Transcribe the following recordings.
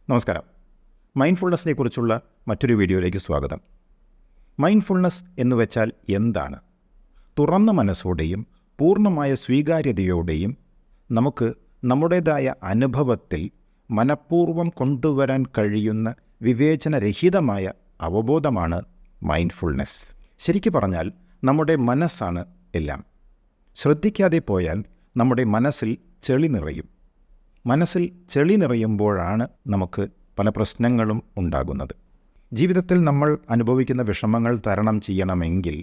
നമസ്കാരം. മൈൻഡ്ഫുൾനെസ്സിനെ കുറിച്ചുള്ള മറ്റൊരു വീഡിയോയിലേക്ക് സ്വാഗതം. മൈൻഡ്ഫുൾനെസ് എന്ന് വെച്ചാൽ എന്താണ്? തുറന്ന മനസ്സോടെയും പൂർണ്ണമായ സ്വീകാര്യതയോടെയും നമുക്ക് നമ്മുടേതായ അനുഭവത്തിൽ മനഃപൂർവ്വം കൊണ്ടുവരാൻ കഴിയുന്ന വിവേചനരഹിതമായ അവബോധമാണ് മൈൻഡ്ഫുൾനെസ്. ശരിക്കു പറഞ്ഞാൽ നമ്മുടെ മനസ്സാണ് എല്ലാം. ശ്രദ്ധിക്കാതെ പോയാൽ നമ്മുടെ മനസ്സിൽ ചെളി നിറയും. മനസ്സിൽ ചെളി നിറയുമ്പോഴാണ് നമുക്ക് പല പ്രശ്നങ്ങളും ഉണ്ടാകുന്നത്. ജീവിതത്തിൽ നമ്മൾ അനുഭവിക്കുന്ന വിഷമങ്ങൾ തരണം ചെയ്യണമെങ്കിൽ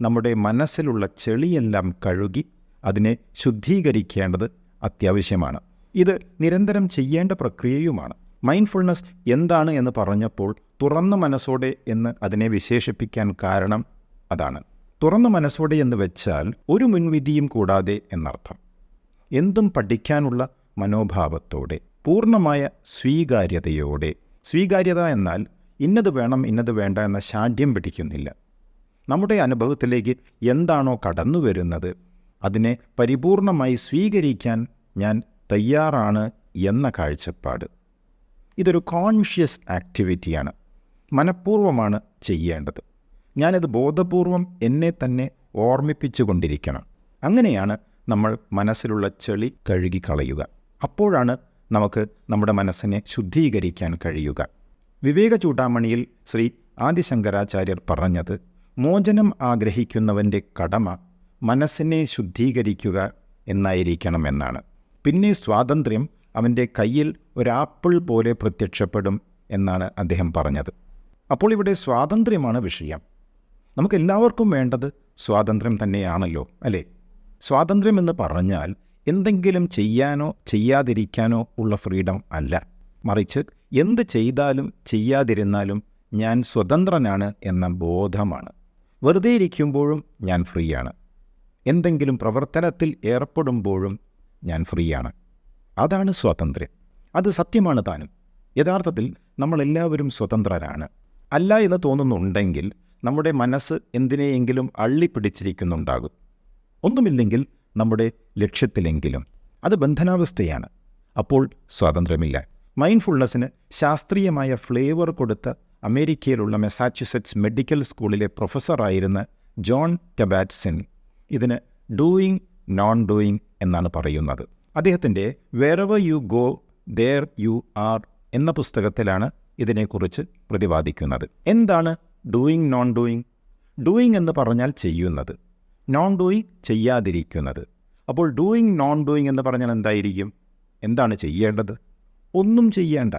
നമ്മുടെ മനസ്സിലുള്ള ചെളിയെല്ലാം കഴുകി അതിനെ ശുദ്ധീകരിക്കേണ്ടത് അത്യാവശ്യമാണ്. ഇത് നിരന്തരം ചെയ്യേണ്ട പ്രക്രിയയുമാണ്. മൈൻഡ്ഫുൾനെസ് എന്താണ് എന്ന് പറഞ്ഞപ്പോൾ തുറന്ന മനസ്സോടെ എന്ന് അതിനെ വിശേഷിപ്പിക്കാൻ കാരണം അതാണ്. തുറന്ന മനസ്സോടെ എന്ന് വെച്ചാൽ ഒരു മുൻവിധിയും കൂടാതെ എന്നർത്ഥം. എന്തും പഠിക്കാനുള്ള മനോഭാവത്തോടെ, പൂർണ്ണമായ സ്വീകാര്യതയോടെ. സ്വീകാര്യത എന്നാൽ ഇന്നത് വേണം ഇന്നത് വേണ്ട എന്ന ശാഠ്യം പിടിക്കുന്നില്ല. നമ്മുടെ അനുഭവത്തിലേക്ക് എന്താണോ കടന്നു വരുന്നത് അതിനെ പരിപൂർണമായി സ്വീകരിക്കാൻ ഞാൻ തയ്യാറാണ് എന്ന കാഴ്ചപ്പാട്. ഇതൊരു കോൺഷ്യസ് ആക്ടിവിറ്റിയാണ്. മനഃപൂർവ്വമാണ് ചെയ്യേണ്ടത്. ഞാനിത് ബോധപൂർവം എന്നെ തന്നെ ഓർമ്മിപ്പിച്ചു കൊണ്ടിരിക്കണം. അങ്ങനെയാണ് നമ്മൾ മനസ്സിലുള്ള ചെളി കഴുകിക്കളയുക. അപ്പോഴാണ് നമുക്ക് നമ്മുടെ മനസ്സിനെ ശുദ്ധീകരിക്കാൻ കഴിയുക. വിവേക ചൂടാമണിയിൽ ശ്രീ ആദിശങ്കരാചാര്യർ പറഞ്ഞത്, മോചനം ആഗ്രഹിക്കുന്നവൻ്റെ കടമ മനസ്സിനെ ശുദ്ധീകരിക്കുക എന്നായിരിക്കണമെന്നാണ്. പിന്നെ സ്വാതന്ത്ര്യം അവൻ്റെ കയ്യിൽ ഒരാപ്പിൾ പോലെ പ്രത്യക്ഷപ്പെടും എന്നാണ് അദ്ദേഹം പറഞ്ഞത്. അപ്പോൾ ഇവിടെ സ്വാതന്ത്ര്യമാണ് വിഷയം. നമുക്കെല്ലാവർക്കും വേണ്ടത് സ്വാതന്ത്ര്യം തന്നെയാണല്ലോ, അല്ലേ? സ്വാതന്ത്ര്യം എന്ന് പറഞ്ഞാൽ എന്തെങ്കിലും ചെയ്യാനോ ചെയ്യാതിരിക്കാനോ ഉള്ള ഫ്രീഡം അല്ല. മറിച്ച് എന്ത് ചെയ്താലും ചെയ്യാതിരുന്നാലും ഞാൻ സ്വതന്ത്രനാണ് എന്ന ബോധമാണ്. വെറുതെ ഇരിക്കുമ്പോഴും ഞാൻ ഫ്രീയാണ്. എന്തെങ്കിലും പ്രവർത്തനത്തിൽ ഏർപ്പെടുമ്പോഴും ഞാൻ ഫ്രീയാണ്. അതാണ് സ്വാതന്ത്ര്യം. അത് സത്യമാണ് താനും. യഥാർത്ഥത്തിൽ നമ്മളെല്ലാവരും സ്വതന്ത്രരാണ്. അല്ല എന്ന് തോന്നുന്നുണ്ടെങ്കിൽ നമ്മുടെ മനസ്സ് എന്തിനെയെങ്കിലും അള്ളിപ്പിടിച്ചിരിക്കുന്നുണ്ടാകും. ഒന്നുമില്ലെങ്കിൽ നമ്മുടെ ലക്ഷ്യത്തിലെങ്കിലും. അത് ബന്ധനാവസ്ഥയാണ്. അപ്പോൾ സ്വാതന്ത്ര്യമില്ല. മൈൻഡ്ഫുൾനെസ്സിന് ശാസ്ത്രീയമായ ഫ്ലേവർ കൊടുത്ത അമേരിക്കയിലുള്ള മെസാച്യുസെറ്റ്സ് മെഡിക്കൽ സ്കൂളിലെ പ്രൊഫസറായിരുന്ന ജോൺ കബാറ്റ്സൺ ഇതിന് ഡൂയിങ് നോൺ ഡൂയിങ് എന്നാണ് പറയുന്നത്. അദ്ദേഹത്തിൻ്റെ wherever you go there you are എന്ന പുസ്തകത്തിലാണ് ഇതിനെക്കുറിച്ച് പ്രതിപാദിക്കുന്നത്. എന്താണ് ഡൂയിങ് നോൺ ഡൂയിങ്? ഡൂയിങ് എന്ന് പറഞ്ഞാൽ ചെയ്യുന്നത്, നോൺ ഡൂയിങ് ചെയ്യാതിരിക്കുന്നത്. അപ്പോൾ ഡൂയിങ് നോൺ ഡൂയിങ് എന്ന് പറഞ്ഞാൽ എന്തായിരിക്കും? എന്താണ് ചെയ്യേണ്ടത്? ഒന്നും ചെയ്യേണ്ട.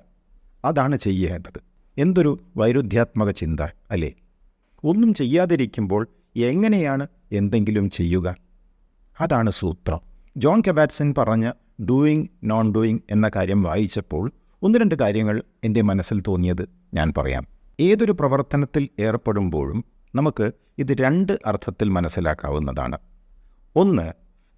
അതാണ് ചെയ്യേണ്ടത്. എന്തൊരു വൈരുദ്ധ്യാത്മക ചിന്ത, അല്ലേ? ഒന്നും ചെയ്യാതിരിക്കുമ്പോൾ എങ്ങനെയാണ് എന്തെങ്കിലും ചെയ്യുക? അതാണ് സൂത്രം. ജോൺ കബാറ്റ്സൺ പറഞ്ഞ ഡൂയിങ് നോൺ ഡൂയിങ് എന്ന കാര്യം വായിച്ചപ്പോൾ ഒന്ന് രണ്ട് കാര്യങ്ങൾ എൻ്റെ മനസ്സിൽ തോന്നിയത് ഞാൻ പറയാം. ഏതൊരു പ്രവർത്തനത്തിൽ ഏർപ്പെടുമ്പോഴും നമുക്ക് ഇത് രണ്ട് അർത്ഥത്തിൽ മനസ്സിലാക്കാവുന്നതാണ്. ഒന്ന്,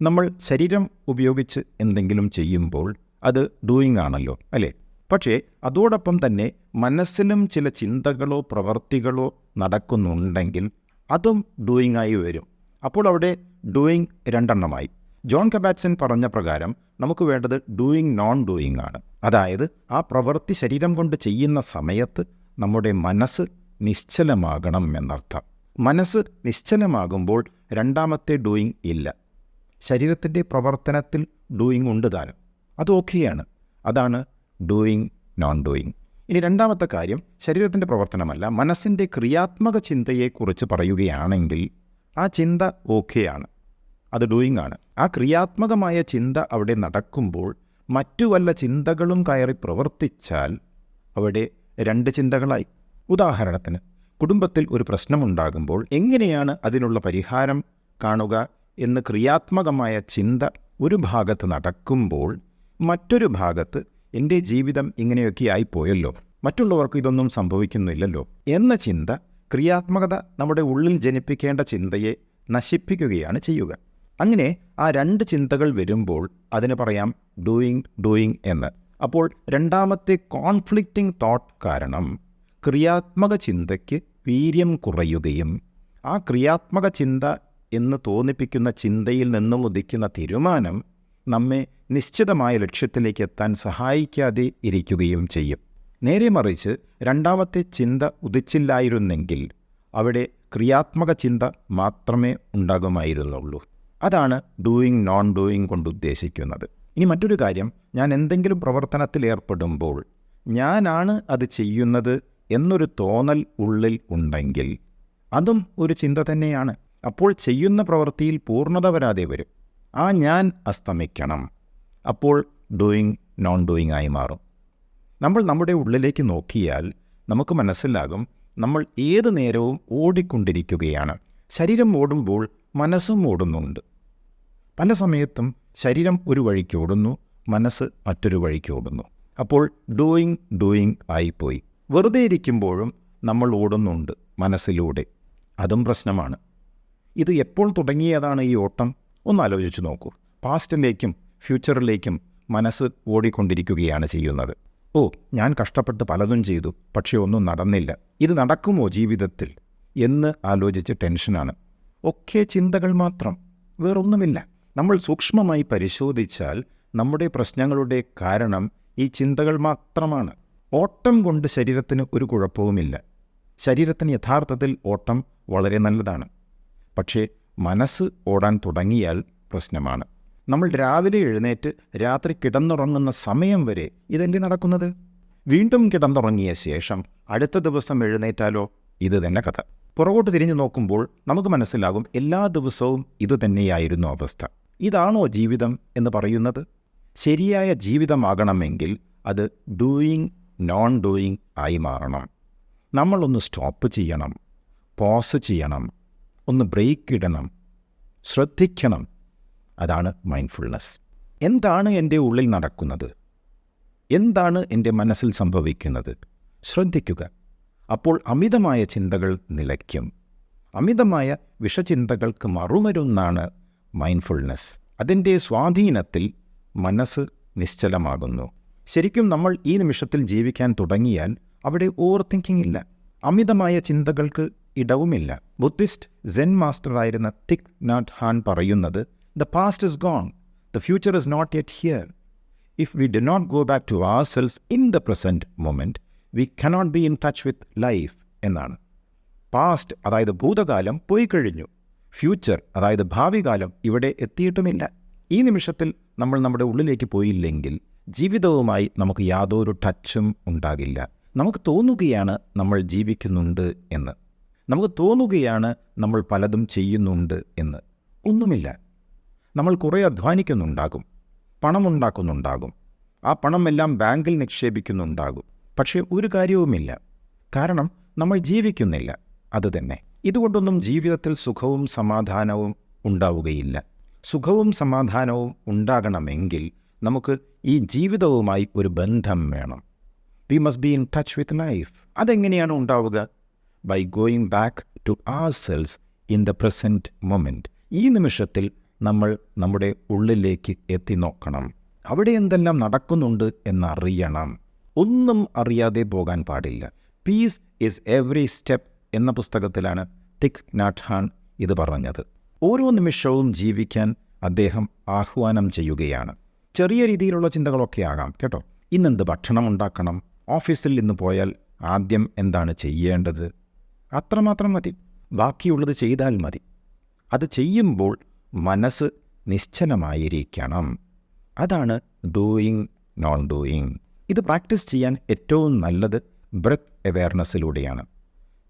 നമ്മൾ ശരീരം ഉപയോഗിച്ച് എന്തെങ്കിലും ചെയ്യുമ്പോൾ അത് ഡൂയിങ് ആണല്ലോ, അല്ലേ? പക്ഷേ അതോടൊപ്പം തന്നെ മനസ്സിലും ചില ചിന്തകളോ പ്രവർത്തികളോ നടക്കുന്നുണ്ടെങ്കിൽ അതും ഡൂയിങ് ആയി വരും. അപ്പോൾ അവിടെ ഡൂയിങ് രണ്ടെണ്ണമായി. ജോൺ കബാറ്റ്സൺ പറഞ്ഞ പ്രകാരം നമുക്ക് വേണ്ടത് ഡൂയിങ് നോൺ ഡൂയിങ് ആണ്. അതായത് ആ പ്രവൃത്തി ശരീരം കൊണ്ട് ചെയ്യുന്ന സമയത്ത് നമ്മുടെ മനസ്സ് നിശ്ചലമാകണം എന്നർത്ഥം. മനസ്സ് നിശ്ചലമാകുമ്പോൾ രണ്ടാമത്തെ ഡൂയിങ് ഇല്ല. ശരീരത്തിൻ്റെ പ്രവർത്തനത്തിൽ ഡൂയിങ് ഉണ്ട് താനും. അത് ഓക്കെയാണ്. അതാണ് ഡൂയിങ് നോൺ ഡൂയിങ്. ഇനി രണ്ടാമത്തെ കാര്യം ശരീരത്തിൻ്റെ പ്രവർത്തനമല്ല, മനസ്സിൻ്റെ ക്രിയാത്മക ചിന്തയെക്കുറിച്ച് പറയുകയാണെങ്കിൽ ആ ചിന്ത ഓക്കെയാണ്. അത് ഡൂയിങ് ആണ്. ആ ക്രിയാത്മകമായ ചിന്ത അവിടെ നടക്കുമ്പോൾ മറ്റു വല്ല ചിന്തകളും കയറി പ്രവർത്തിച്ചാൽ അവിടെ രണ്ട് ചിന്തകളായി. ഉദാഹരണത്തിന്, കുടുംബത്തിൽ ഒരു പ്രശ്നമുണ്ടാകുമ്പോൾ എങ്ങനെയാണ് അതിനുള്ള പരിഹാരം കാണുക എന്ന് ക്രിയാത്മകമായ ചിന്ത ഒരു ഭാഗത്ത് നടക്കുമ്പോൾ മറ്റൊരു ഭാഗത്ത് എൻ്റെ ജീവിതം ഇങ്ങനെയൊക്കെ ആയിപ്പോയല്ലോ, മറ്റുള്ളവർക്ക് ഇതൊന്നും സംഭവിക്കുന്നില്ലല്ലോ എന്ന ചിന്ത, ക്രിയാത്മകത നമ്മുടെ ഉള്ളിൽ ജനിപ്പിക്കേണ്ട ചിന്തയെ നശിപ്പിക്കുകയാണ് ചെയ്യുക. അങ്ങനെ ആ രണ്ട് ചിന്തകൾ വരുമ്പോൾ അതിന് പറയാം ഡൂയിങ് ഡൂയിങ് എന്ന്. അപ്പോൾ രണ്ടാമത്തെ കോൺഫ്ലിക്റ്റിംഗ് തോട്ട് കാരണം ക്രിയാത്മക ചിന്തയ്ക്ക് വീര്യം കുറയുകയും ആ ക്രിയാത്മക ചിന്ത എന്ന് തോന്നിപ്പിക്കുന്ന ചിന്തയിൽ നിന്നും ഉദിക്കുന്ന തീരുമാനം നമ്മെ നിശ്ചിതമായ ലക്ഷ്യത്തിലേക്ക് എത്താൻ സഹായിക്കാതെ ഇരിക്കുകയും ചെയ്യും. നേരെ മറിച്ച് രണ്ടാമത്തെ ചിന്ത ഉദിച്ചില്ലായിരുന്നെങ്കിൽ അവിടെ ക്രിയാത്മക ചിന്ത മാത്രമേ ഉണ്ടാകുമായിരുന്നുള്ളൂ. അതാണ് ഡൂയിങ് നോൺ ഡൂയിങ് കൊണ്ട് ഉദ്ദേശിക്കുന്നത്. ഇനി മറ്റൊരു കാര്യം, ഞാൻ എന്തെങ്കിലും പ്രവർത്തനത്തിൽ ഏർപ്പെടുമ്പോൾ ഞാനാണ് അത് ചെയ്യുന്നത് എന്നൊരു തോന്നൽ ഉള്ളിൽ ഉണ്ടെങ്കിൽ അതും ഒരു ചിന്ത തന്നെയാണ്. അപ്പോൾ ചെയ്യുന്ന പ്രവൃത്തിയിൽ പൂർണ്ണത വരാതെ വരും. ആ ഞാൻ അസ്തമിക്കണം. അപ്പോൾ ഡൂയിങ് നോൺ ഡൂയിങ് ആയി മാറും. നമ്മൾ നമ്മുടെ ഉള്ളിലേക്ക് നോക്കിയാൽ നമുക്ക് മനസ്സിലാകും, നമ്മൾ ഏത് നേരവും ഓടിക്കൊണ്ടിരിക്കുകയാണ്. ശരീരം ഓടുമ്പോൾ മനസ്സും ഓടുന്നുണ്ട്. പല സമയത്തും ശരീരം ഒരു വഴിക്ക് ഓടുന്നു, മനസ്സ് മറ്റൊരു വഴിക്ക് ഓടുന്നു. അപ്പോൾ ഡൂയിങ് ആയിപ്പോയി. വെറുതെ ഇരിക്കുമ്പോഴും നമ്മൾ ഓടുന്നുണ്ട് മനസ്സിലൂടെ. അതും പ്രശ്നമാണ്. ഇത് എപ്പോൾ തുടങ്ങിയതാണ് ഈ ഓട്ടം? ഒന്ന് ആലോചിച്ച് നോക്കൂ. പാസ്റ്റിലേക്കും ഫ്യൂച്ചറിലേക്കും മനസ്സ് ഓടിക്കൊണ്ടിരിക്കുകയാണ് ചെയ്യുന്നത്. ഞാൻ കഷ്ടപ്പെട്ട് പലതും ചെയ്തു, പക്ഷേ ഒന്നും നടന്നില്ല. ഇത് നടക്കുമോ ജീവിതത്തിൽ എന്ന് ആലോചിച്ച് ടെൻഷനാണ്. ഒക്കെ ചിന്തകൾ മാത്രം, വേറൊന്നുമില്ല. നമ്മൾ സൂക്ഷ്മമായി പരിശോധിച്ചാൽ നമ്മുടെ പ്രശ്നങ്ങളുടെ കാരണം ഈ ചിന്തകൾ മാത്രമാണ്. ഓട്ടം കൊണ്ട് ശരീരത്തിന് ഒരു കുഴപ്പവുമില്ല. ശരീരത്തിന് യഥാർത്ഥത്തിൽ ഓട്ടം വളരെ നല്ലതാണ്. പക്ഷേ മനസ്സ് ഓടാൻ തുടങ്ങിയാൽ പ്രശ്നമാണ്. നമ്മൾ രാവിലെ എഴുന്നേറ്റ് രാത്രി കിടന്നുറങ്ങുന്ന സമയം വരെ ഇതല്ലേ നടക്കുന്നത്? വീണ്ടും കിടന്നുറങ്ങിയ ശേഷം അടുത്ത ദിവസം എഴുന്നേറ്റാലോ? ഇത് തന്നെ കഥ. പുറകോട്ട് തിരിഞ്ഞു നോക്കുമ്പോൾ നമുക്ക് മനസ്സിലാകും, എല്ലാ ദിവസവും ഇതുതന്നെയായിരുന്നു അവസ്ഥ. ഇതാണോ ജീവിതം എന്ന് പറയുന്നത്? ശരിയായ ജീവിതമാകണമെങ്കിൽ അത് ഡൂയിങ് നോൺ ഡൂയിങ് ആയി മാറണം. നമ്മളൊന്ന് സ്റ്റോപ്പ് ചെയ്യണം, പോസ് ചെയ്യണം, ഒന്ന് ബ്രേക്ക് ഇടണം, ശ്രദ്ധിക്കണം. അതാണ് മൈൻഡ്ഫുൾനെസ്. എന്താണ് എൻ്റെ ഉള്ളിൽ നടക്കുന്നത്? എന്താണ് എൻ്റെ മനസ്സിൽ സംഭവിക്കുന്നത്? ശ്രദ്ധിക്കുക. അപ്പോൾ അമിതമായ ചിന്തകൾ നിലയ്ക്കും. അമിതമായ വിഷചിന്തകൾക്ക് മറുമരുന്നാണ് മൈൻഡ്ഫുൾനെസ്. അതിൻ്റെ സ്വാധീനത്തിൽ മനസ്സ് നിശ്ചലമാകുന്നു. ശരിക്കും നമ്മൾ ഈ നിമിഷത്തിൽ ജീവിക്കാൻ തുടങ്ങിയാൽ അവിടെ ഓവർ തിങ്കിങ് ഇല്ല, അമിതമായ ചിന്തകൾക്ക് ഇടവുമില്ല. ബുദ്ധിസ്റ്റ് സെൻ മാസ്റ്ററായിരുന്ന തിക് നാട്ട് ഹാൻ പറയുന്നത്, The past is gone. The future is not yet here. If we do not go back to ourselves in the present moment, we cannot be in touch with life എന്നാണ്. Past അതായത് ഭൂതകാലം പോയി കഴിഞ്ഞു. Future അതായത് ഭാവി കാലം ഇവിടെ എത്തിയിട്ടുമില്ല. ഈ നിമിഷത്തിൽ നമ്മൾ നമ്മുടെ ഉള്ളിലേക്ക് പോയില്ലെങ്കിൽ ജീവിതവുമായി നമുക്ക് യാതൊരു ടച്ചും ഉണ്ടാകില്ല. നമുക്ക് തോന്നുകയാണ് നമ്മൾ ജീവിക്കുന്നുണ്ട് എന്ന്. നമുക്ക് തോന്നുകയാണ് നമ്മൾ പലതും ചെയ്യുന്നുണ്ട് എന്ന്. ഒന്നുമില്ല. നമ്മൾ കുറേ അധ്വാനിക്കുന്നുണ്ടാകും, പണമുണ്ടാക്കുന്നുണ്ടാകും, ആ പണമെല്ലാം ബാങ്കിൽ നിക്ഷേപിക്കുന്നുണ്ടാകും. പക്ഷേ ഒരു കാര്യവുമില്ല. കാരണം നമ്മൾ ജീവിക്കുന്നില്ല. അതുതന്നെ. ഇതുകൊണ്ടൊന്നും ജീവിതത്തിൽ സുഖവും സമാധാനവും ഉണ്ടാവുകയില്ല. സുഖവും സമാധാനവും ഉണ്ടാകണമെങ്കിൽ നമുക്ക് ഈ ജീവിതവുമായി ഒരു ബന്ധം വേണം. We must be in touch with life. അതെങ്ങനെയാണ് ഉണ്ടാവുക? By going back to ourselves in the present moment. ഈ നിമിഷത്തിൽ നമ്മൾ നമ്മുടെ ഉള്ളിലേക്ക് എത്തി നോക്കണം. അവിടെ എന്തെല്ലാം നടക്കുന്നുണ്ട് എന്നറിയണം. ഒന്നും അറിയാതെ പോകാൻ പാടില്ല. പീസ് ഈസ് എവറി സ്റ്റെപ്പ് എന്ന പുസ്തകത്തിലാണ് തിക് നാട്ട് ഹാൻ ഇത് പറഞ്ഞത്. ഓരോ നിമിഷവും ജീവിക്കാൻ അദ്ദേഹം ആഹ്വാനം ചെയ്യുകയാണ്. ചെറിയ രീതിയിലുള്ള ചിന്തകളൊക്കെ ആകാം കേട്ടോ. ഇന്നെന്ത് ഭക്ഷണം ഉണ്ടാക്കണം, ഓഫീസിൽ നിന്ന് പോയാൽ ആദ്യം എന്താണ് ചെയ്യേണ്ടത്, അത്രമാത്രം മതി. ബാക്കിയുള്ളത് ചെയ്താൽ മതി. അത് ചെയ്യുമ്പോൾ മനസ്സ് നിശ്ചലമായിരിക്കണം. അതാണ് ഡൂയിങ് നോൺ ഡൂയിങ്. ഇത് പ്രാക്ടീസ് ചെയ്യാൻ ഏറ്റവും നല്ലത് ബ്രെത്ത് അവെയർനെസ്സിലൂടെയാണ്.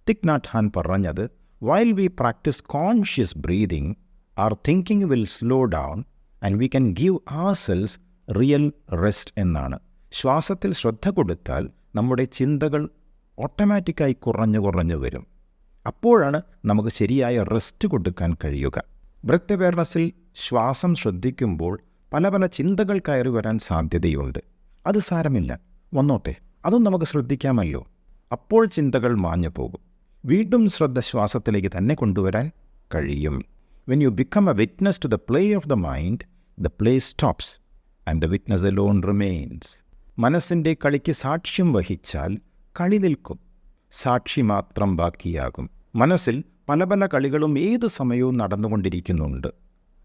തിക് നാട്ട് ഹാൻ പറഞ്ഞത്, while we practice conscious breathing, our thinking will slow down and we can give ourselves real rest എന്നാണ്. ശ്വാസത്തിൽ ശ്രദ്ധ കൊടുത്താൽ നമ്മുടെ ചിന്തകൾ ഓട്ടോമാറ്റിക്കായി കുറഞ്ഞു വരും. അപ്പോഴാണ് നമുക്ക് ശരിയായ റെസ്റ്റ് കൊടുക്കാൻ കഴിയുക. ബ്രെത്ത് അവെയർനെസ്സിൽ ശ്വാസം ശ്രദ്ധിക്കുമ്പോൾ പല ചിന്തകൾ കയറി വരാൻ സാധ്യതയുണ്ട്. അത് സാരമില്ല, വന്നോട്ടെ, അതും നമുക്ക് ശ്രദ്ധിക്കാമല്ലോ. അപ്പോൾ ചിന്തകൾ മാഞ്ഞു പോകും. വീണ്ടും ശ്രദ്ധ ശ്വാസത്തിലേക്ക് തന്നെ കൊണ്ടുവരാൻ കഴിയും. When you become a witness to the play of the mind, the play stops and the witness alone remains. മനസ്സിൻ്റെ കളിക്ക് സാക്ഷ്യം വഹിച്ചാൽ കളി നിൽക്കും, സാക്ഷി മാത്രം ബാക്കിയാകും. മനസ്സിൽ പല കളികളും ഏത് സമയവും നടന്നുകൊണ്ടിരിക്കുന്നുണ്ട്.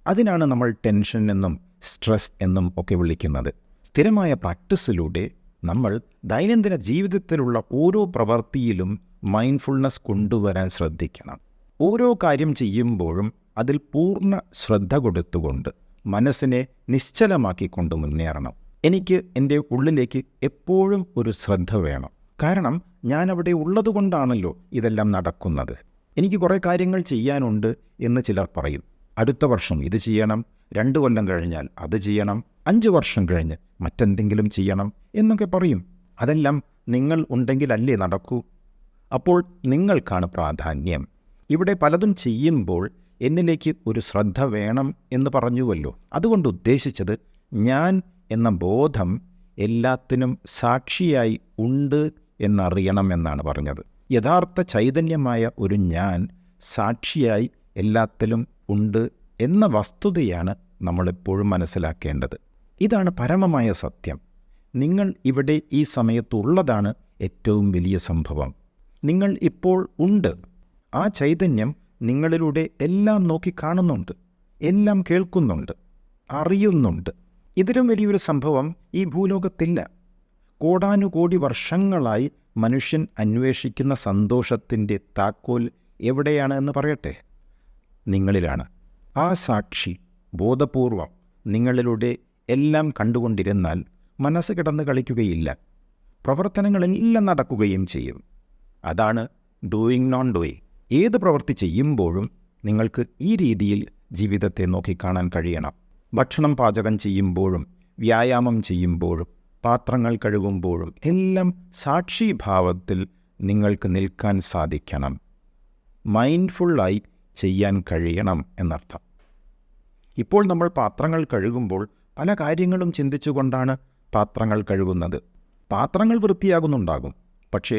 അതിനാണ് നമ്മൾ ടെൻഷൻ എന്നും സ്ട്രെസ് എന്നും ഒക്കെ വിളിക്കുന്നത്. സ്ഥിരമായ പ്രാക്ടീസിലൂടെ നമ്മൾ ദൈനംദിന ജീവിതത്തിലുള്ള ഓരോ പ്രവൃത്തിയിലും മൈൻഡ്ഫുൾനെസ് കൊണ്ടുവരാൻ ശ്രദ്ധിക്കണം. ഓരോ കാര്യം ചെയ്യുമ്പോഴും അതിൽ പൂർണ്ണ ശ്രദ്ധ കൊടുത്തുകൊണ്ട് മനസ്സിനെ നിശ്ചലമാക്കിക്കൊണ്ട് മുന്നേറണം. എനിക്ക് എൻ്റെ ഉള്ളിലേക്ക് എപ്പോഴും ഒരു ശ്രദ്ധ വേണം. കാരണം ഞാൻ അവിടെ ഉള്ളതുകൊണ്ടാണല്ലോ ഇതെല്ലാം നടക്കുന്നത്. എനിക്ക് കുറേ കാര്യങ്ങൾ ചെയ്യാനുണ്ട് എന്ന് ചിലർ പറയും. അടുത്ത വർഷം ഇത് ചെയ്യണം, 2 കൊല്ലം കഴിഞ്ഞാൽ അത് ചെയ്യണം, 5 വർഷം കഴിഞ്ഞ് മറ്റെന്തെങ്കിലും ചെയ്യണം എന്നൊക്കെ പറയും. അതെല്ലാം നിങ്ങൾ ഉണ്ടെങ്കിലല്ലേ നടക്കൂ. അപ്പോൾ നിങ്ങൾക്കാണ് പ്രാധാന്യം. ഇവിടെ പലതും ചെയ്യുമ്പോൾ എന്നിലേക്ക് ഒരു ശ്രദ്ധ വേണം എന്ന് പറഞ്ഞുവല്ലോ. അതുകൊണ്ട് ഉദ്ദേശിച്ചത് ഞാൻ എന്ന ബോധം എല്ലാത്തിനും സാക്ഷിയായി ഉണ്ട് എന്നറിയണം എന്നാണ് പറഞ്ഞത്. യഥാർത്ഥ ചൈതന്യമായ ഒരു ഞാൻ സാക്ഷിയായി എല്ലാത്തിലും ഉണ്ട് എന്ന വസ്തുതയാണ് നമ്മളെപ്പോഴും മനസ്സിലാക്കേണ്ടത്. ഇതാണ് പരമമായ സത്യം. നിങ്ങൾ ഇവിടെ ഈ സമയത്തുള്ളതാണ് ഏറ്റവും വലിയ സംഭവം. നിങ്ങൾ ഇപ്പോൾ ഉണ്ട്. ആ ചൈതന്യം നിങ്ങളിലൂടെ എല്ലാം നോക്കി കാണുന്നുണ്ട്, എല്ലാം കേൾക്കുന്നുണ്ട്, അറിയുന്നുണ്ട്. ഇതിലും വലിയൊരു സംഭവം ഈ ഭൂലോകത്തില്ല. കോടാനുകോടി വർഷങ്ങളായി മനുഷ്യൻ അന്വേഷിക്കുന്ന സന്തോഷത്തിൻ്റെ താക്കോൽ എവിടെയാണ് എന്ന് പറയട്ടെ? നിങ്ങളിലാണ്. ആ സാക്ഷി ബോധപൂർവം നിങ്ങളിലൂടെ എല്ലാം കണ്ടുകൊണ്ടിരുന്നാൽ മനസ്സ് കിടന്ന് കളിക്കുകയില്ല. പ്രവർത്തനങ്ങളെല്ലാം നടക്കുകയും ചെയ്യും. അതാണ് ഡൂയിങ് നോൺ ഡൂയിങ്. ഏത് പ്രവൃത്തി ചെയ്യുമ്പോഴും നിങ്ങൾക്ക് ഈ രീതിയിൽ ജീവിതത്തെ നോക്കിക്കാണാൻ കഴിയണം. ഭക്ഷണം പാചകം ചെയ്യുമ്പോഴും വ്യായാമം ചെയ്യുമ്പോഴും പാത്രങ്ങൾ കഴുകുമ്പോഴും എല്ലാം സാക്ഷിഭാവത്തിൽ നിങ്ങൾക്ക് നിൽക്കാൻ സാധിക്കണം. മൈൻഡ്ഫുള്ളായി ചെയ്യാൻ കഴിയണം എന്നർത്ഥം. ഇപ്പോൾ നമ്മൾ പാത്രങ്ങൾ കഴുകുമ്പോൾ പല കാര്യങ്ങളും ചിന്തിച്ചുകൊണ്ടാണ് പാത്രങ്ങൾ കഴുകുന്നത്. പാത്രങ്ങൾ വൃത്തിയാകുന്നുണ്ടാകും, പക്ഷേ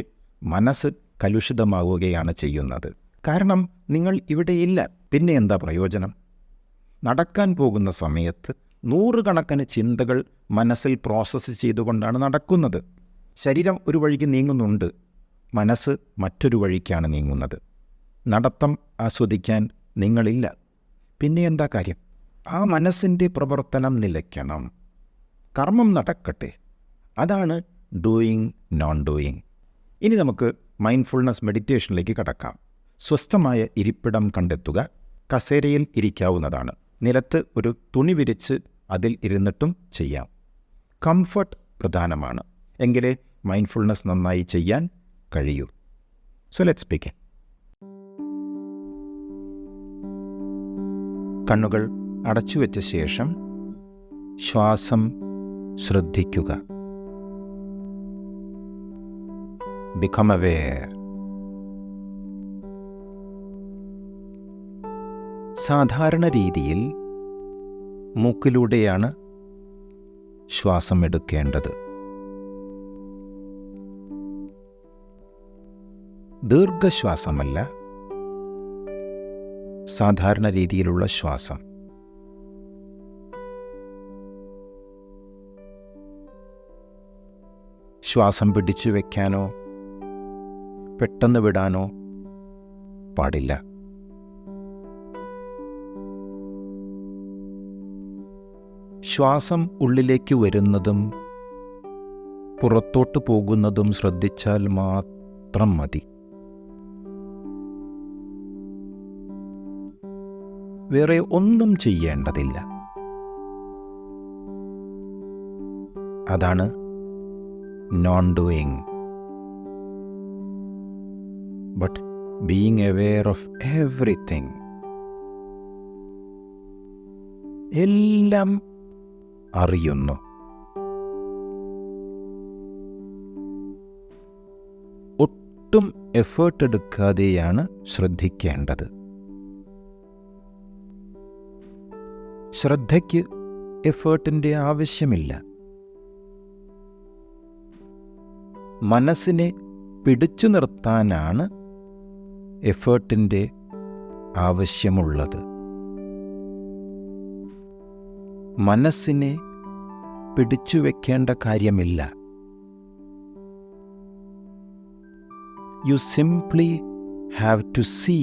മനസ്സ് കലുഷിതമാവുകയാണ് ചെയ്യുന്നത്. കാരണം നിങ്ങൾ ഇവിടെയില്ല. പിന്നെ എന്താ പ്രയോജനം? നടക്കാൻ പോകുന്ന സമയത്ത് 100 കണക്കിന് ചിന്തകൾ മനസ്സിൽ പ്രോസസ്സ് ചെയ്തുകൊണ്ടാണ് നടക്കുന്നത്. ശരീരം ഒരു വഴിക്ക് നീങ്ങുന്നുണ്ട്, മനസ്സ് മറ്റൊരു വഴിക്കാണ് നീങ്ങുന്നത്. നടത്തം ആസ്വദിക്കാൻ നിങ്ങളില്ല. പിന്നെ എന്താ കാര്യം? ആ മനസ്സിൻ്റെ പ്രവർത്തനം നിലയ്ക്കണം, കർമ്മം നടക്കട്ടെ. അതാണ് ഡൂയിങ് നോൺ ഡൂയിങ്. ഇനി നമുക്ക് മൈൻഡ്ഫുൾനെസ് മെഡിറ്റേഷനിലേക്ക് കടക്കാം. സ്വസ്ഥമായ ഇരിപ്പിടം കണ്ടെത്തുക. കസേരയിൽ ഇരിക്കാവുന്നതാണ്. നിലത്ത് ഒരു തുണി വിരിച്ച് അതിൽ ഇരുന്നിട്ടും ചെയ്യാം. കംഫർട്ട് പ്രധാനമാണ്. എങ്കിലേ മൈൻഡ്ഫുൾനെസ് നന്നായി ചെയ്യാൻ കഴിയൂ. So let's begin. കണ്ണുകൾ അടച്ചുവെച്ച ശേഷം ശ്വാസം ശ്രദ്ധിക്കുക. Become aware. സാധാരണ രീതിയിൽ മൂക്കിലൂടെയാണ് ശ്വാസം എടുക്കേണ്ടത്. ദീർഘശ്വാസമല്ല, സാധാരണ രീതിയിലുള്ള ശ്വാസം. ശ്വാസം പിടിച്ചു വയ്ക്കാനോ പെട്ടെന്ന് വിടാനോ പാടില്ല. ശ്വാസം ഉള്ളിലേക്ക് വരുന്നതും പുറത്തോട്ട് പോകുന്നതും ശ്രദ്ധിച്ചാൽ മാത്രം മതി. വേറെ ഒന്നും ചെയ്യേണ്ടതില്ല. അതാണ് non doing. But being aware of everything. എല്ലാം അറിയുന്നു. ഒട്ടും എഫേർട്ട് എടുക്കാതെയാണ് ശ്രദ്ധിക്കേണ്ടത്. ശ്രദ്ധയ്ക്ക് എഫേർട്ടിൻ്റെ ആവശ്യമില്ല. മനസ്സിനെ പിടിച്ചു നിർത്താനാണ് എഫേർട്ടിൻ്റെ ആവശ്യമുള്ളത്. മനസ്സിനെ പിടിച്ചു വയ്ക്കേണ്ട കാര്യമില്ല. You simply have to see.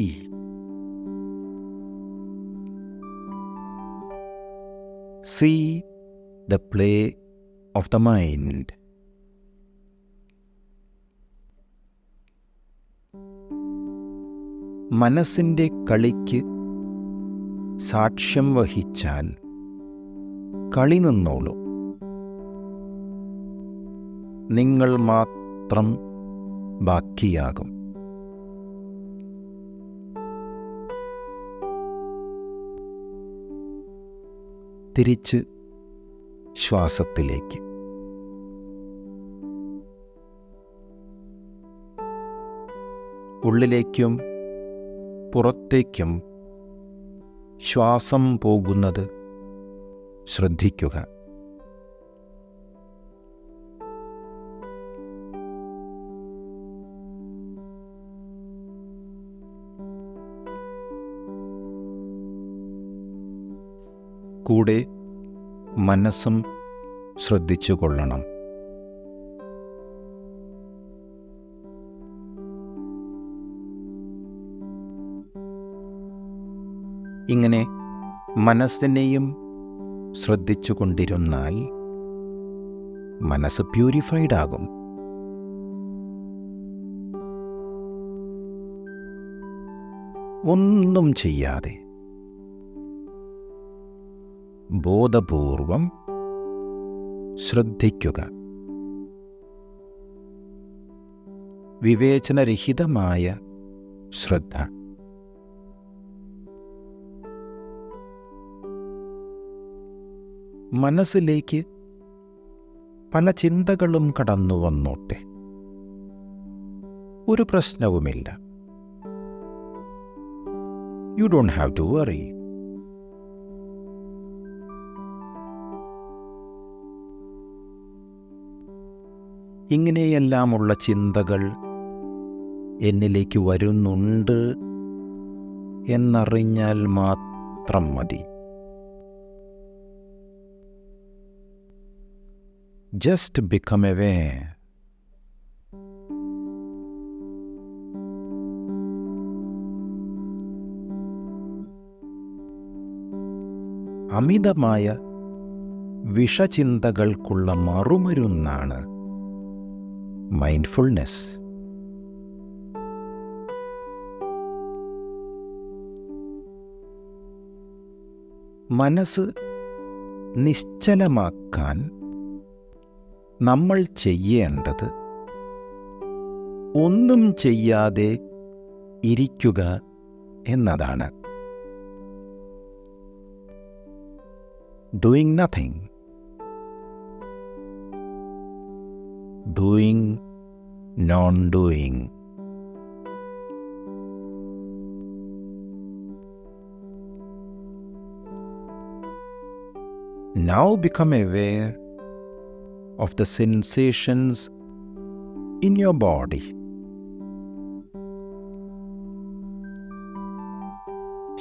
See the play of the mind. മനസ്സിൻ്റെ കളിക്ക് സാക്ഷ്യം വഹിച്ചാൽ കളി നിന്നോളൂ. നിങ്ങൾ മാത്രം ബാക്കിയാകും. തിരിച്ച് ശ്വാസത്തിലേക്ക്. ഉള്ളിലേക്കും പുറത്തേക്കും ശ്വാസം പോകുന്നത് ശ്രദ്ധിക്കുക. കൂടെ മനസ്സും ശ്രദ്ധിച്ചുകൊള്ളണം. ഇങ്ങനെ മനസ്സിനെയും ശ്രദ്ധിച്ചുകൊണ്ടിരുന്നാൽ മനസ്സ് പ്യൂരിഫൈഡ് ആകും. ഒന്നും ചെയ്യാതെ ബോധപൂർവം ശ്രദ്ധിക്കുക. വിവേചനരഹിതമായ ശ്രദ്ധ. മനസ്സിലേക്ക് പല ചിന്തകളും കടന്നു വന്നോട്ടെ, ഒരു പ്രശ്നവുമില്ല. You don't have to worry. ഇങ്ങനെയെല്ലാമുള്ള ചിന്തകൾ എന്നിലേക്ക് വരുന്നുണ്ട് എന്നറിഞ്ഞാൽ മാത്രം മതി. Just become aware. അമിതമായ വിഷചിന്തകൾക്കുള്ള മറുമരുന്നാണ് മൈൻഡ്ഫുൾനെസ്. മനസ്സ് നിശ്ചലമാക്കാൻ നമ്മൾ ചെയ്യേണ്ടത് ഒന്നും ചെയ്യാതെ ഇരിക്കുക എന്നതാണ്. Doing nothing, doing non doing. Now become aware of the sensations in your body.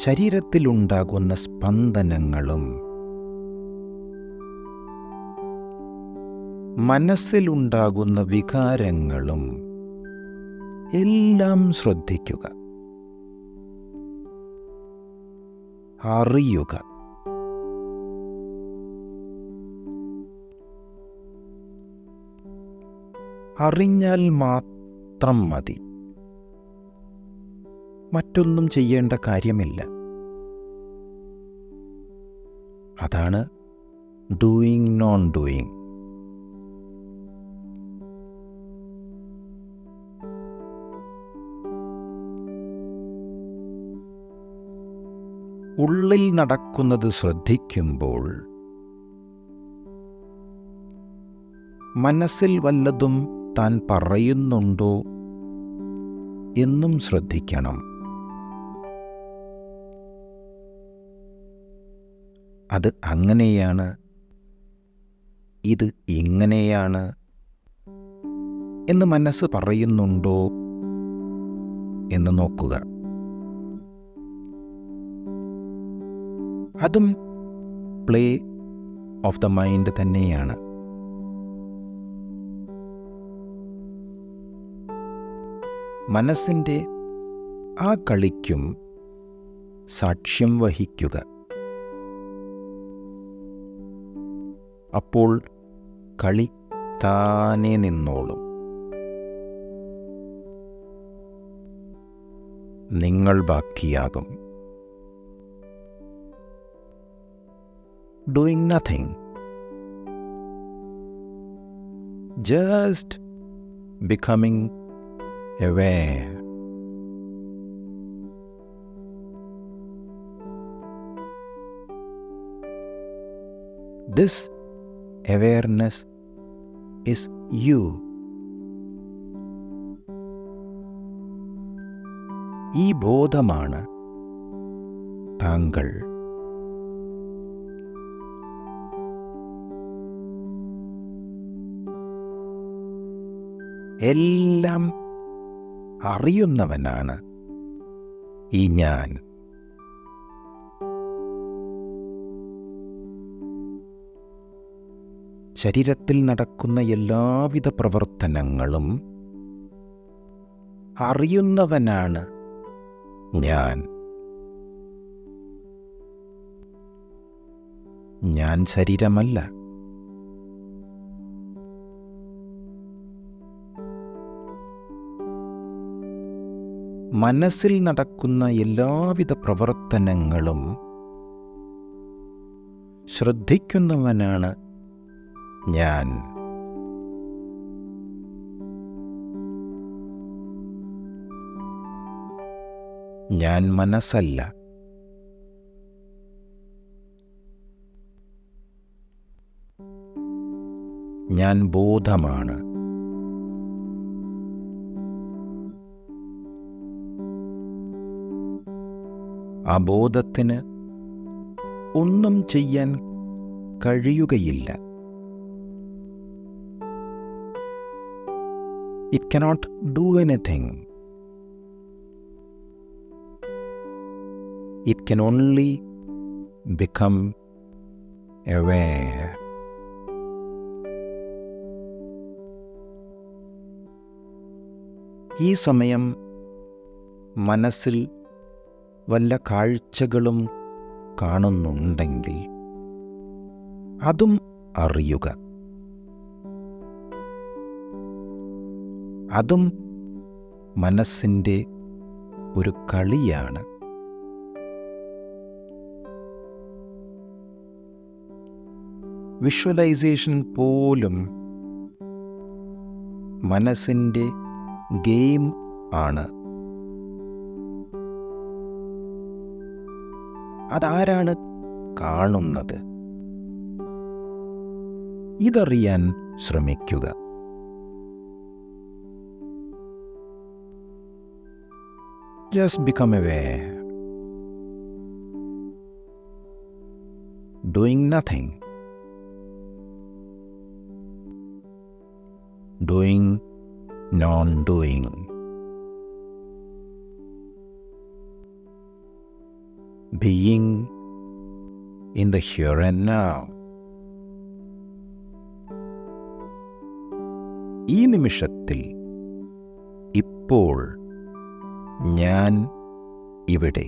ശരീരത്തിലുണ്ടാകുന്ന സ്പന്ദനങ്ങളും മനസ്സിലുണ്ടാകുന്ന വികാരങ്ങളും എല്ലാം ശ്രദ്ധിക്കുക, അറിയുക. അറിഞ്ഞാൽ മാത്രം മതി, മറ്റൊന്നും ചെയ്യേണ്ട കാര്യമില്ല. അതാണ് ഡൂയിങ് നോൺ ഡൂയിങ്. ഉള്ളിൽ നടക്കുന്നത് ശ്രദ്ധിക്കുമ്പോൾ മനസ്സിൽ വല്ലതും താൻ പറയുന്നുണ്ടോ എന്നും ശ്രദ്ധിക്കണം. അത് അങ്ങനെയാണ്, ഇത് ഇങ്ങനെയാണ് എന്ന് മനസ്സ് പറയുന്നുണ്ടോ എന്ന് നോക്കുക. അതും പ്ലേ ഓഫ് ദ മൈൻഡ് തന്നെയാണ്. മനസ്സിൻ്റെ ആ കളിക്കും സാക്ഷ്യം വഹിക്കുക. അപ്പോൾ കളി താനെ നിന്നോളും. നിങ്ങൾ ബാക്കിയാകും. Doing nothing, just becoming aware. This awareness is you. ഈ ബോധമാണ് താങ്കൾ. എല്ലാം അറിയുന്നവനാണ് ഈ ഞാൻ. ശരീരത്തിൽ നടക്കുന്ന എല്ലാവിധ പ്രവർത്തനങ്ങളും അറിയുന്നവനാണ് ഞാൻ. ഞാൻ ശരീരമല്ല. മനസ്സിൽ നടക്കുന്ന എല്ലാവിധ പ്രവർത്തനങ്ങളും ശ്രദ്ധിക്കുന്നവനാണ് ഞാൻ. ഞാൻ മനസ്സല്ല. ഞാൻ ബോധമാണ്. ആ ബോധത്തിന് ഒന്നും ചെയ്യാൻ കഴിയുകയില്ല. It cannot do anything. It can only become aware. ഈ സമയം മനസ്സിൽ വല്ല കാഴ്ചകളും കാണുന്നുണ്ടെങ്കിൽ അതും അറിയുക. അതും മനസ്സിൻ്റെ ഒരു കളിയാണ്. വിഷ്വലൈസേഷൻ പോലും മനസ്സിൻ്റെ ഗെയിം ആണ്. അതാരാണ് കാണുന്നത്? ഇതറിയാൻ ശ്രമിക്കുക. Just become aware. Doing nothing. Doing non-doing. Being in the here and now. ഈ നിമിഷത്തിൽ, ഇപ്പോൾ ഞാൻ ഇവിടെ.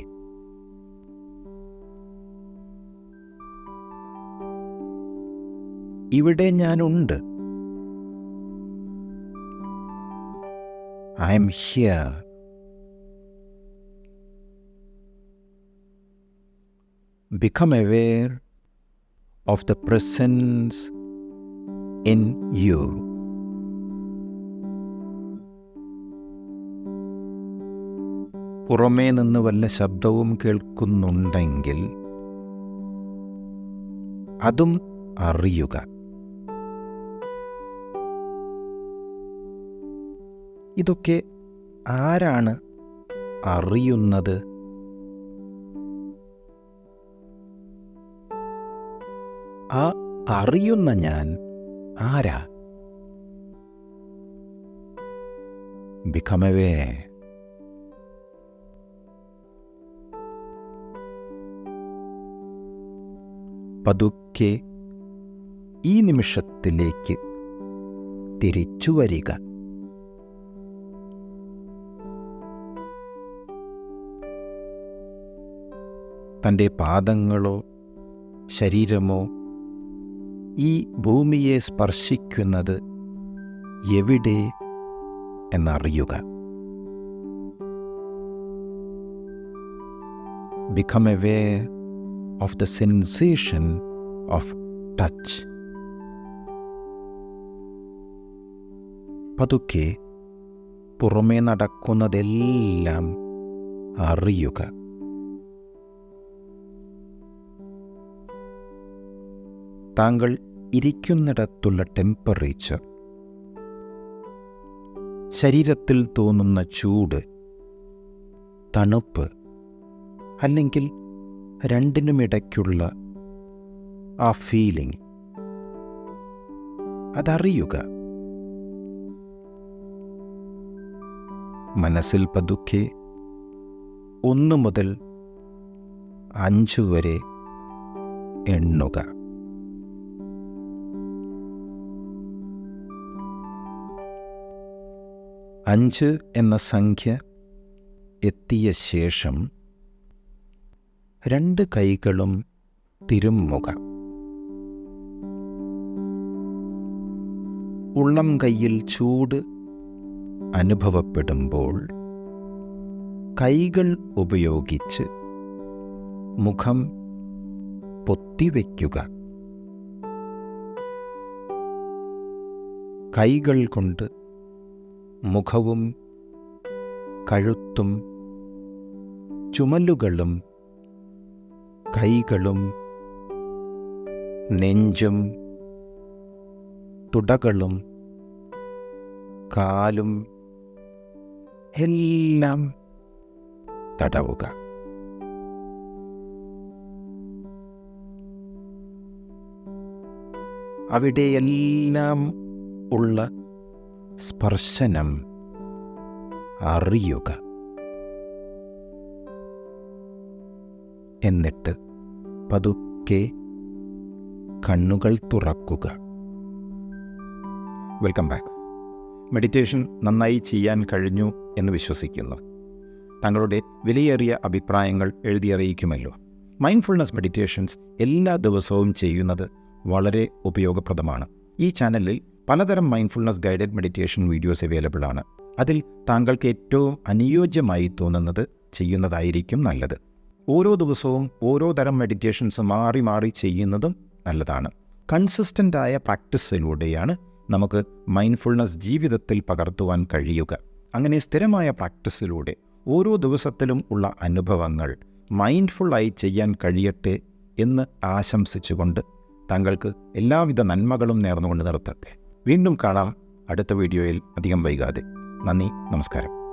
ഇവിടെ ഞാനുണ്ട്. I am here. Become aware of the presence in you. പുറമേ നിന്ന് വല്ല ശബ്ദവും കേൾക്കുന്നുണ്ടെങ്കിൽ അതും അറിയുക. ഇതൊക്കെ ആരാണ് അറിയുന്നത്? ആ അറിയുന്ന ഞാൻ ആരാ? Become aware. പതുക്കെ ഈ നിമിഷത്തിലേക്ക് തിരിച്ചു വരിക. തൻ്റെ പാദങ്ങളോ ശരീരമോ ഈ ഭൂമിയെ സ്പർശിക്കുന്നത് എവിടെ എന്നറിയുക. become aware of the sensation of touch. പതുക്കെ പുറമേ നടക്കുന്നതെല്ലാം അറിയുക. താങ്കൾ ഇരിക്കുന്നിടത്തുള്ള ടെമ്പറേച്ചർ, ശരീരത്തിൽ തോന്നുന്ന ചൂട്, തണുപ്പ്, അല്ലെങ്കിൽ രണ്ടിനുമിടയ്ക്കുള്ള ആ ഫീലിംഗ് അതറിയുക. മനസ്സിൽ പതുക്കെ 1 മുതൽ 5 വരെ എണ്ണുക. അഞ്ച് എന്ന സംഖ്യ എത്തിയ ശേഷം 2 കൈകളും തിരുമ്മുക. ഉള്ളം കൈയിൽ ചൂട് അനുഭവപ്പെടുമ്പോൾ കൈകൾ ഉപയോഗിച്ച് മുഖം പൊത്തിവെക്കുക. കൈകൾ കൊണ്ട് മുഖവും കഴുത്തും ചുമലുകളും കൈകളും നെഞ്ചും തുടകളും കാലും എല്ലാം തടവുക. അവിടെയെല്ലാം ഉള്ള സ്പർശനം അറിയുക. എന്നിട്ട് പതുക്കെ കണ്ണുകൾ തുറക്കുക. Welcome back. മെഡിറ്റേഷൻ നന്നായി ചെയ്യാൻ കഴിഞ്ഞു എന്ന് വിശ്വസിക്കുന്നു. താങ്കളുടെ വിലയേറിയ അഭിപ്രായങ്ങൾ എഴുതിയറിയിക്കുമല്ലോ. മൈൻഡ്ഫുൾനെസ് മെഡിറ്റേഷൻസ് എല്ലാ ദിവസവും ചെയ്യുന്നത് വളരെ ഉപയോഗപ്രദമാണ്. ഈ ചാനലിൽ പലതരം mindfulness guided meditation videos available ആണ്. അതിൽ താങ്കൾക്ക് ഏറ്റവും അനുയോജ്യമായി തോന്നുന്നത് ചെയ്യുന്നതായിരിക്കും നല്ലത്. ഓരോ ദിവസവും ഓരോ തരം മെഡിറ്റേഷൻസ് മാറി മാറി ചെയ്യുന്നതും നല്ലതാണ്. കൺസിസ്റ്റൻ്റായ പ്രാക്ടീസിലൂടെയാണ് നമുക്ക് മൈൻഡ്ഫുൾനെസ് ജീവിതത്തിൽ പകർത്തുവാൻ കഴിയുക. അങ്ങനെ സ്ഥിരമായ പ്രാക്ടീസിലൂടെ ഓരോ ദിവസത്തിലും ഉള്ള അനുഭവങ്ങൾ മൈൻഡ്ഫുള്ളായി ചെയ്യാൻ കഴിയട്ടെ എന്ന് ആശംസിച്ചുകൊണ്ട് താങ്കൾക്ക് എല്ലാവിധ നന്മകളും നേർന്നുകൊണ്ട് നിർത്തട്ടെ. വീണ്ടും കാണാം അടുത്ത വീഡിയോയിൽ അധികം വൈകാതെ. നന്ദി, നമസ്കാരം.